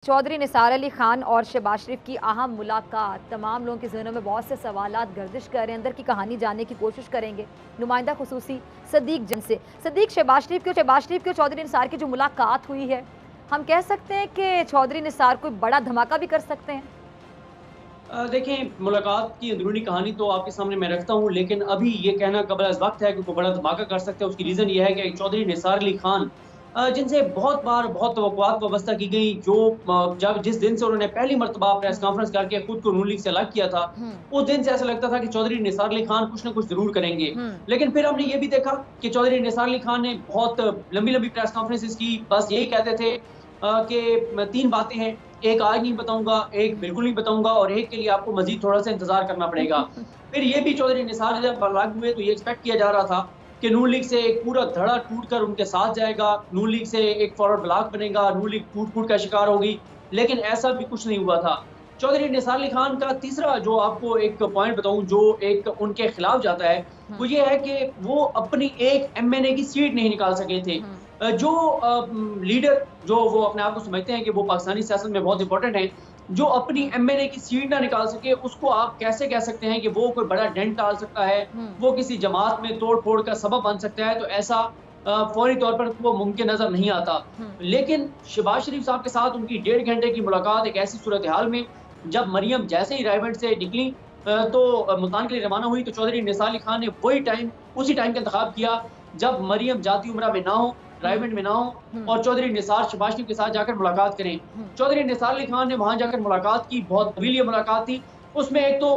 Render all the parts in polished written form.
चौधरी निसार अली खान और शहबाज शरीफ की अहम मुलाकात तमाम लोगों के ज़हनों में बहुत से सवालात गर्दिश कर रहे हैं। अंदर की कहानी जानने की कोशिश करेंगे नुमाइंदा खुसूसी सदीक जन से। सदीक, शहबाज शरीफ की चौधरी निसार की जो मुलाकात हुई है, हम कह सकते हैं कि चौधरी निसार कोई बड़ा धमाका भी कर सकते हैं? देखें, मुलाकात की अंदरूनी कहानी तो आपके सामने मैं रखता हूँ, लेकिन अभी ये कहना कबल अज़ वक़्त है कि कोई बड़ा धमाका कर सकते हैं। उसकी रीज़न ये है कि चौधरी निसार अली खान जिनसे बहुत बार बहुत तवक्कुआत वाबस्ता की गई, जो जब जिस दिन से उन्होंने पहली मर्तबा प्रेस कॉन्फ्रेंस करके खुद को नून लीग से अलग किया था, हम्म। उस दिन से ऐसा लगता था कि चौधरी निसार अली खान कुछ ना कुछ ज़रूर करेंगे। हम्म। लेकिन फिर हमने ये भी देखा कि चौधरी निसार अली खान ने बहुत लंबी-लंबी प्रेस कॉन्फ्रेंसेज़ की, बस यही कहते थे कि 3 बातें हैं, एक आज नहीं बताऊँगा, एक बिल्कुल नहीं बताऊँगा और एक के लिए आपको मज़ीद थोड़ा-सा इंतज़ार करना पड़ेगा। फिर ये भी चौधरी निसार जब अलग हुए तो ये एक्सपेक्ट किया जा रहा था कि नून लीग से एक पूरा धड़ा टूटकर उनके साथ जाएगा, नून लीग से एक फॉरवर्ड ब्लॉक बनेगा, नून लीग टूट-फूट का शिकार होगी, लेकिन ऐसा भी कुछ नहीं हुआ था। चौधरी निसार अली खान का तीसरा जो आपको एक पॉइंट बताऊँ जो एक उनके खिलाफ जाता है, वो ये है कि वो अपनी एक एमएनए की सीट नहीं निकाल सके थे। जो लीडर जो वो अपने आप को समझते हैं कि वो पाकिस्तानी सियासत में बहुत इंपॉर्टेंट हैं, जो अपनी एमएनए की सीट ना निकाल सके, उसको आप कैसे कह सकते हैं कि वो कोई बड़ा डेंट डाल सकता है, वो किसी जमात में तोड़-फोड़ का सबब बन सकता है, तो ऐसा फौरी तौर पर वो मुमकिन नज़र नहीं आता। लेकिन शहबाज शरीफ साहब के साथ उनकी 1.5 घंटे की मुलाकात एक ऐसी सूरत-ए-हाल में, जब मरियम जैसे ही रायगढ़ से निकली तो मुल्तान के लिए रवाना हुई, तो चौधरी निसार अली खान ने वही टाइम उसी टाइम का इंतखाब किया, जब मरियम जाती उम्रा में ना हो, रायगढ़ में ना हो और चौधरी निसार शहबाज शरीफ के साथ जाकर मुलाकात करें। चौधरी निसार अली खान ने वहाँ जाकर मुलाकात की, बहुत तवील ये मुलाकात थी। उसमें एक तो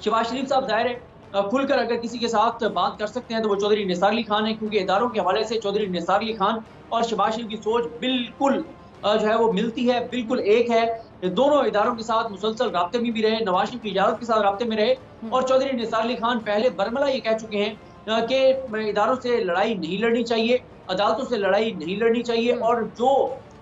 शहबाज शरीफ साहब ज़ाहिर है खुलकर अगर किसी के साथ बात कर सकते हैं तो वो चौधरी निसार अली खान है, क्योंकि इदारों के हवाले से चौधरी निसार अली खान और शहबाज शरीफ की सोच बिल्कुल जो है वो मिलती है, बिल्कुल एक है। दोनों इदारों के साथ मुसलसल राब्ते में भी रहे, नवाज शरीफ की इजाज़त के साथ राब्ते में रहे और चौधरी निसार अली खान पहले बरमला ये कह चुके हैं कि इदारों से लड़ाई नहीं लड़नी चाहिए, अदालतों से लड़ाई नहीं लड़नी चाहिए और जो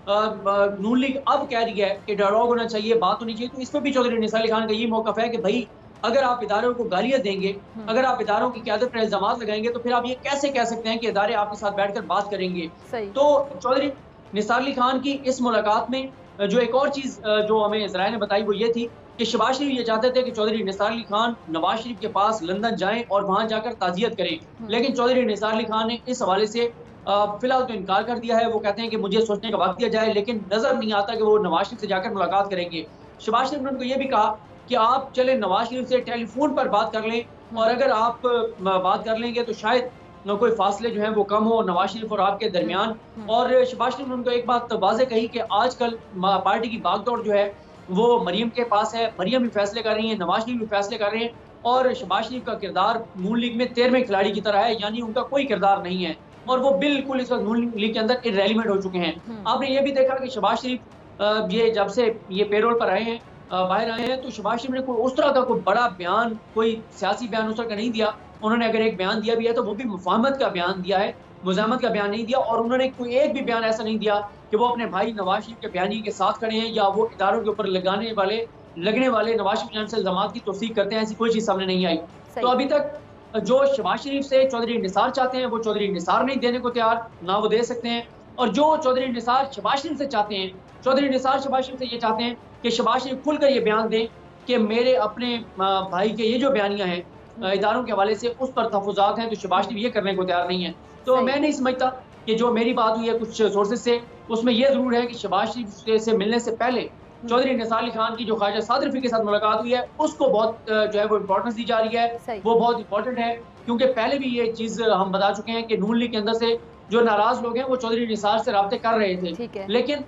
नून लीग अब कह रही है कि डायलॉग होना चाहिए, बात होनी चाहिए, तो इस पे भी चौधरी निसार अली खान का ये मौक़िफ़ है कि भई अगर आप इदारों को गालियाँ देंगे, अगर आप इदारों की क़यादत पर इल्ज़ामात लगाएँगे, तो फिर आप ये कैसे कह सकते हैं कि इदारे आपके साथ बैठकर बात करेंगे। तो चौधरी निसार अली खान की इस मुलाकात में जो एक और चीज़ जो हमें ज़राए ने बताई वो ये थी कि शहबाज शरीफ ये चाहते थे कि चौधरी निसार अली खान नवाज शरीफ के पास लंदन जाएँ और वहाँ जाकर ताज़ियत करें। लेकिन चौधरी निसार अली खान ने इस हवाले से फिलहाल तो इनकार कर दिया है। वो कहते हैं कि मुझे सोचने का वक़्त दिया जाए, लेकिन नज़र नहीं आता कि वो नवाज शरीफ से जाकर मुलाकात करेंगे। शहबाज शरीफ ने उनको ये भी कहा कि आप चलें नवाज शरीफ से टेलीफ़ोन पर बात कर लें और अगर आप बात कर लेंगे तो शायद कोई फ़ासले जो हैं वो कम हो नवाज शरीफ और आपके दरमियान। और शहबाज शरीफ ने उनको एक बात वाज़ेह कही कि आजकल पार्टी की भागदौड़ जो है वो मरियम के पास है, मरियम भी फैसले कर रही हैं, नवाज शरीफ भी फैसले कर रहे हैं और शहबाज शरीफ का किरदार नून लीग में 13वें खिलाड़ी की तरह है, यानी उनका कोई किरदार नहीं है और वो बिल्कुल इस वक़्त नून लीग के अंदर इर्रेलेवेंट हो चुके हैं। आपने ये भी देखा कि शहबाज शरीफ ये जब से ये पेरोल पर आए हैं, बाहर आए हैं, तो शहबाज शरीफ ने कोई उस तरह का कोई बड़ा बयान, कोई सियासी बयान उस तरह का नहीं दिया। उन्होंने अगर एक बयान दिया भी है तो वो भी मुफ़ाहमत का बयान दिया है, मुज़ाहमत का बयान नहीं दिया और उन्होंने कोई एक भी बयान ऐसा नहीं दिया कि वो अपने भाई नवाज शरीफ के बयानी के साथ खड़े हैं या वो इदारों के ऊपर लगने वाले नवाज शरीफ से इल्ज़ामात की तौसीक़ करते हैं, ऐसी कोई चीज़ सामने नहीं आई। तो अभी तक जो शहबाज शरीफ से चौधरी निसार चाहते हैं, वो चौधरी निसार नहीं देने को तैयार, ना वो दे सकते हैं और जो चौधरी निसार शहबाज शरीफ से चाहते हैं, चौधरी निसार शहबाज शरीफ से ये चाहते हैं कि शहबाज शरीफ खुलकर ये बयान दें कि मेरे अपने भाई के ये जो बयानियाँ हैं इदारों के हवाले से उस पर तहफ़्फ़ुज़ात हैं, तो शहबाज शरीफ ये करने को तैयार नहीं है। तो मैं नहीं समझता कि जो मेरी बात हुई है कुछ सोर्सेज़ से, उसमें ये ज़रूर है कि शहबाज शरीफ से मिलने से पहले चौधरी निसार अली खान की जो ख्वाजा साद रफ़ी के साथ मुलाकात हुई है, उसको बहुत जो है वो इम्पोर्टेंस दी जा रही है, वो बहुत इम्पोर्टेंट है, क्योंकि पहले भी ये चीज़ हम बता चुके हैं कि नून लीग के अंदर से जो नाराज़ लोग हैं, वो चौधरी निसार से राब्ते कर रहे थे। लेकिन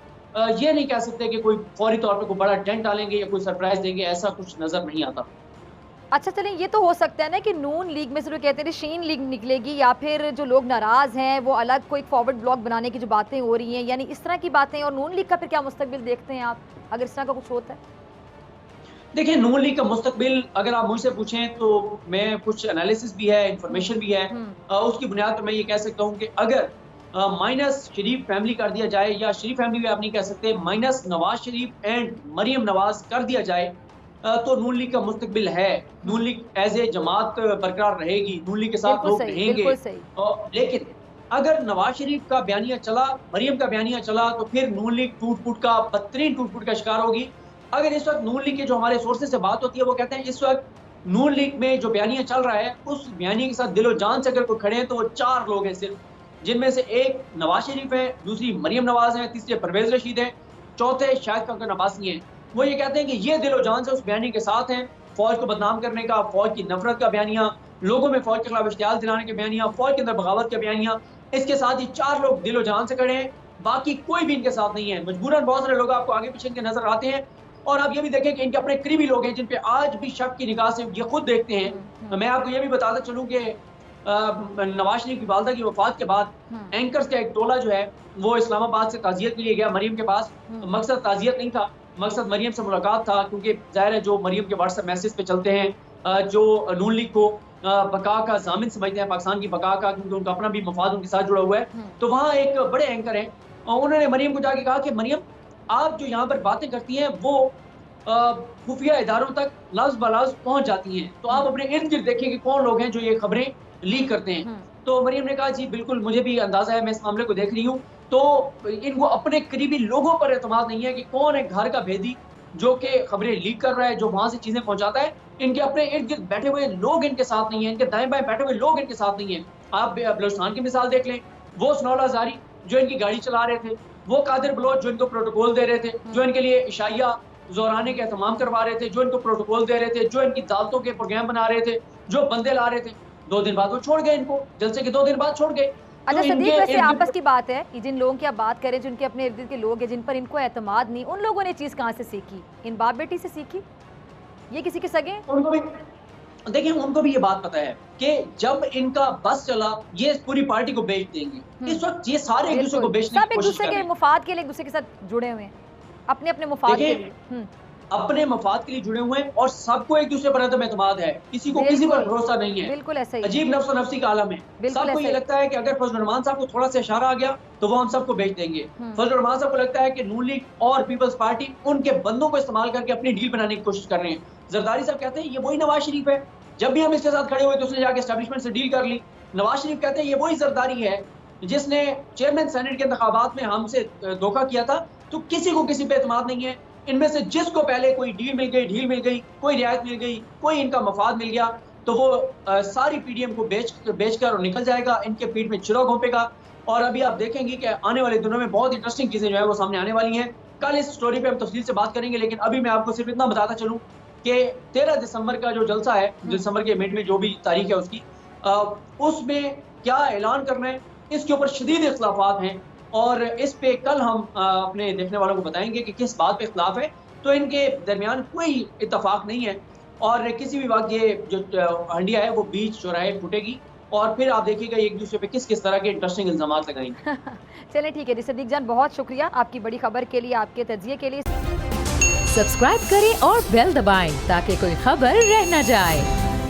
ये नहीं कह सकते कि कोई फौरी तौर पे कोई बड़ा डेंट डालेंगे या कोई सरप्राइज़ देंगे, ऐसा कुछ नज़र नहीं आता। अच्छा, चलें, ये तो हो सकता है ना कि नून लीग में से जो कहते हैं शीन लीग निकलेगी या फिर जो लोग नाराज़ हैं वो अलग कोई फॉरवर्ड ब्लॉक बनाने की जो बातें हो रही हैं, यानी इस तरह की बातें, और नून लीग का फिर क्या मुस्तकबिल देखते हैं आप, अगर इस तरह का कुछ होता है? देखिए, नून लीग का मुस्तकबिल अगर आप मुझसे पूछें तो मैं कुछ एनालिसिस भी है, इन्फॉर्मेशन भी है, उसकी बुनियाद पर मैं ये कह सकता हूँ कि अगर माइनस शरीफ फैमिली कर दिया जाए या शरीफ फैमिली भी आप नहीं कह सकते, माइनस नवाज शरीफ एंड मरियम नवाज कर दिया जाए तो नून लीग का मुस्तकबिल है। नून लीग एज़ ए जमात बरकरार रहेगी, नून लीग के साथ लोग रहेंगे। लेकिन अगर नवाज शरीफ का बयानिया चला, मरियम का बयानिया चला, तो फिर नून लीग टूट-फूट का, बदतरीन टूट-फूट का शिकार होगी। अगर इस वक्त नून लीग के जो हमारे सोर्सेज से बात होती है, वो कहते हैं इस वक्त नून लीग में जो बयानिया चल रहा है, उस बयानिया के साथ दिलो जान से अगर कोई खड़े हैं तो वो 4 लोग हैं सिर्फ, जिनमें से एक नवाज शरीफ है, दूसरी मरियम नवाज है, तीसरे परवेज रशीद है, चौथे शाहिद खक्कर अब्बासी हैं। वो ये कहते हैं कि ये दिलो जान से उस बयानी के साथ हैं। फौज को बदनाम करने का, फौज की नफरत का बयानिया, लोगों में फौज के खिलाफ इश्तियाल दिलाने के बयानिया, फौज के अंदर बगावत के बयानिया, इसके साथ ही 4 लोग दिलो जान से खड़े हैं, बाकी कोई भी इनके साथ नहीं है। मजबूरन बहुत सारे लोग आपको आगे पीछे इनके नजर आते हैं। और आप ये भी देखें कि इनके अपने करीबी लोग हैं जिन पे आज भी शक की निगाह से ये खुद देखते हैं। मैं आपको ये भी बताता चलूं कि नवाज शरीफ की वालदा की वफात के बाद एंकर्स का एक टोला जो है वो इस्लामाबाद से ताजियत के लिए गया मरियम के पास। मकसद ताजियत नहीं था, मकसद मरियम से मुलाकात था, क्योंकि जाहिर है जो मरियम के व्हाट्सएप मैसेज पे चलते हैं, जो नून लीग को बका का जामिन समझते हैं, पाकिस्तान की बका का, क्योंकि उनका अपना भी मफाद उनके साथ जुड़ा हुआ है। तो वहाँ एक बड़े एंकर हैं, उन्होंने मरियम को जाके कहा कि मरियम, आप जो यहाँ पर बातें करती हैं वो खुफिया इदारों तक लफ्ज बलफ्ज पहुंच जाती हैं, तो आप अपने इर्द गिर्द देखिए कि कौन लोग हैं जो ये खबरें लीक करते हैं। तो मरियम ने कहा जी बिल्कुल, मुझे भी अंदाजा है, मैं इस मामले को देख रही हूँ। तो इनको अपने करीबी लोगों पर एतमाद नहीं है कि कौन है घर का भेदी जो कि खबरें लीक कर रहा है, जो वहां से चीजें पहुंचाता है। इनके अपने इर्द गिर्द बैठे हुए लोग इनके साथ नहीं है, इनके दाएं बाएं बैठे हुए लोग इनके साथ नहीं है। आप बलोचिस्तान की मिसाल देख लें, वो सनौला ज़ारी जो इनकी गाड़ी चला रहे थे, वो कादिर बलोच जो इनको प्रोटोकॉल दे रहे थे, जो इनके लिए इशाइया जोराने के एहतमाम करवा रहे थे, जो इनको प्रोटोकॉल दे रहे थे, जो इनकी दालतों के प्रोग्राम बना रहे थे, जो बंदे ला रहे थे, 2 दिन बाद वो छोड़ गए इनको, जलसे के 2 दिन बाद छोड़ गए। अच्छा सदीक, वैसे आपस की बात है कि जिन लोगों की आप बात करें, जिनके अपने इर्द गिर्द के लोग हैं जिन पर इनको एतमाद नहीं, उन लोगों ने चीज़ कहाँ से सीखी? इन बाप बेटी से सीखी? ये किसी के सगे? उनको भी देखिए, उनको भी ये बात पता है कि जब इनका बस चला, ये पूरी पार्टी को बेच देंगे। इस वक्त ये सारे एक दूसरे को बेचने की कोशिश कर रहे हैं। सब एक दूसरे के मुफाद के लिए एक दूसरे के साथ जुड़े हुए हैं, अपने अपने मुफाद के लिए, अपने मफाद के लिए जुड़े हुए हैं, और सबको एक दूसरे पर एतमाद है, किसी को किसी पर भरोसा नहीं है। बिल्कुल ऐसा ही, अजीब नफ्स नफ्सी का आलम है। सबको ये लगता है कि अगर फजल रहमान साहब को थोड़ा सा इशारा आ गया तो वो हम सबको बेच देंगे। फजल रहमान साहब को लगता है कि नून लीग और पीपल्स पार्टी उनके बंदों को इस्तेमाल करके अपनी डील बनाने की कोशिश कर रहे हैं। जरदारी साहब कहते हैं ये वही नवाज शरीफ है, जब भी हम इसके साथ खड़े हुए तो उसने जाके एस्टेब्लिशमेंट से डील कर ली। नवाज शरीफ कहते हैं ये वही जरदारी है जिसने चेयरमैन सेनेट के इंतखाबात में हमसे धोखा किया था। तो किसी को किसी पे एतमाद नहीं है। इनमें से जिसको पहले कोई डील मिल गई, ढील मिल गई, कोई रियायत मिल गई, कोई इनका मफाद मिल गया, तो वो सारी पीडीएम को बेचकर और निकल जाएगा, इनके पीठ में चिरो घोंपेगा। और अभी आप देखेंगे कि आने वाले दिनों में बहुत इंटरेस्टिंग चीजें जो है वो सामने आने वाली हैं। कल इस स्टोरी पे हम तफसील से बात करेंगे, लेकिन अभी मैं आपको सिर्फ इतना बताता चलूं कि 13 दिसंबर का जो जलसा है, दिसंबर के मिड में जो भी तारीख है उसकी, उसमें क्या ऐलान करना है, इसके ऊपर शदीद इख्तिलाफात हैं। और इस पे कल हम अपने देखने वालों को बताएंगे कि किस बात पे इख्तिलाफ है। तो इनके दरमियान कोई इत्तफाक नहीं है, और किसी भी वक्त ये जो हंडिया है वो बीच चौराहे फूटेगी, और फिर आप देखिएगा एक दूसरे पे किस किस तरह के इंटरेस्टिंग इल्जाम लगाएंगे। चलें ठीक है जी सदीक जान, बहुत शुक्रिया आपकी बड़ी खबर के लिए, आपके तज्जिए के लिए। सब्सक्राइब करें और बेल दबाएं ताकि कोई खबर रह न जाए।